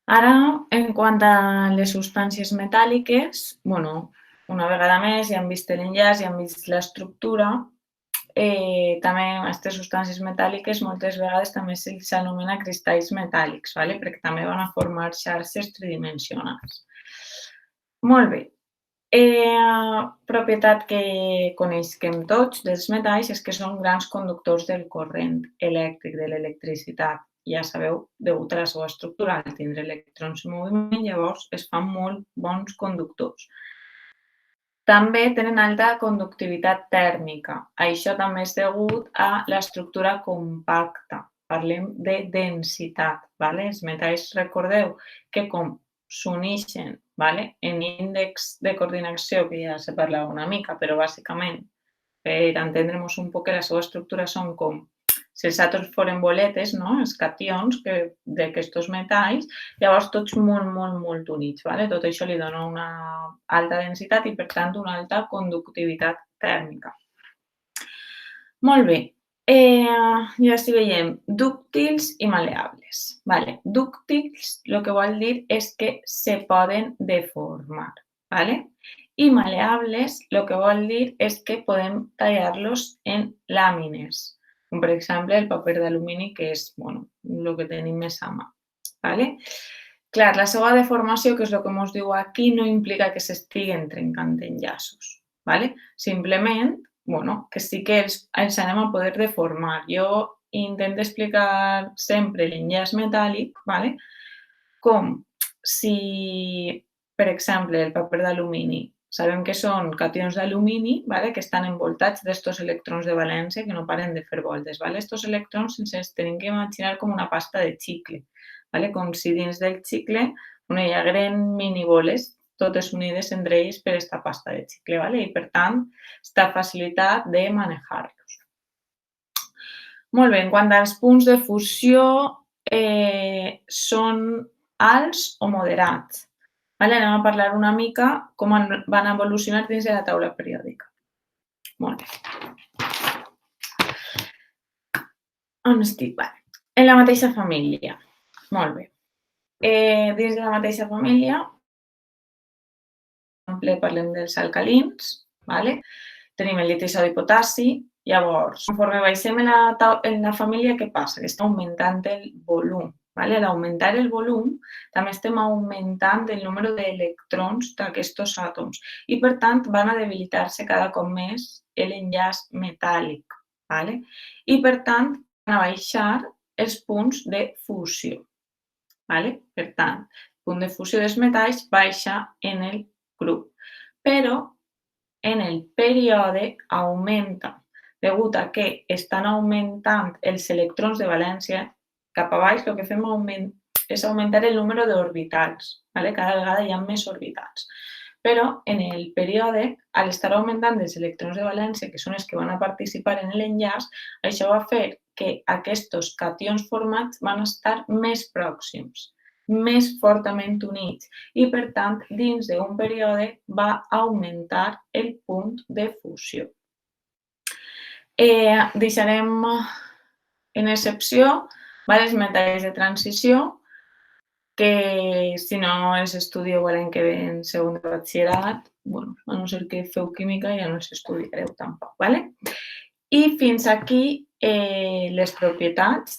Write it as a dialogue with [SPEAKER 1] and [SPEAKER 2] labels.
[SPEAKER 1] Ara, en quant a les substàncies metàl·liques, una vegada més ja hem vist l'enllaç, ja hem vist l'estructura. També aquestes substàncies metàl·liques moltes vegades també se'ls anomena cristalls metàl·lics, perquè també van a formar xarxes tridimensionals. Molt bé. Propietat que coneixem tots dels metalls és que són grans conductors del corrent elèctric, de l'electricitat. Ja sabeu, degut a la seva estructura, al tindre electrons en moviment, llavors es fan molt bons conductors. També tenen alta conductivitat tèrmica. Això també és degut a l'estructura compacta. Parlem de densitat. Els metalls, recordeu que com s'uneixen en índex de coordinació, que ja se parlava una mica, però bàsicament, per entendre-nos un poc, la seva estructura són com si els àtoms foren boletes, no? Els cations d'aquests metalls, llavors tots molt, molt, molt units. Tot això li dona una alta densitat i, per tant, una alta conductivitat tèrmica. Molt bé. I així veiem dúctils i maleables. Dúctils el que vol dir és que se poden deformar. I maleables el que vol dir és que podem tallar-los en làmines, com per exemple el paper d'alumini, que és el que tenim més a mà. Clar, la seva deformació, que és el que ens diu aquí, no implica que s'estiguen trencant enllaços. Simplement que sí que els anem a poder deformar. Jo intento explicar sempre l'enllaç metàl·lic com si, per exemple, el paper d'alumini, sabem que són cations d'alumini que estan envoltats d'estos electrons de valència que no paren de fer voltes. Estos electrons ens tenim que imaginar com una pasta de xicle, com si dins del xicle hi hagueren miniboles totes unides entre ells per aquesta pasta de xicle, i per tant està facilitat de manejar-los. Molt bé, en quant als punts de fusió, són alts o moderats. Anem a parlar una mica com van evolucionar dins de la taula periòdica. Molt bé. On estic? En la mateixa família. Molt bé. Dins de la mateixa família, parlem dels alcalins, tenim el liti, sodi i potassi. Llavors, conforme baixem en la família, què passa? Que està augmentant el volum. A l'augmentar el volum, també estem augmentant el número d'electrons d'aquests àtoms i, per tant, van a debilitar-se cada cop més l'enllaç metàl·lic. I, per tant, van a baixar els punts de fusió. Per tant, el punt de fusió dels metalls baixa en el grup, però en el període augmenta, degut a que estan augmentant els electrons de valència cap a baix. El que fem és augmentar el número d'orbitals. Cada vegada hi ha més orbitals. Però en el període, al estar augmentant els electrons de valència, que són els que van a participar en l'enllaç, això va fer que aquests cations formats van estar més pròxims, més fortament units i, per tant, dins d'un període va augmentar el punt de fusió. Deixarem en excepció els metalls de transició, que si no els estudieu l'any que ve en segon de batxillerat, a no ser que feu química, ja no els estudiareu tampoc. I fins aquí les propietats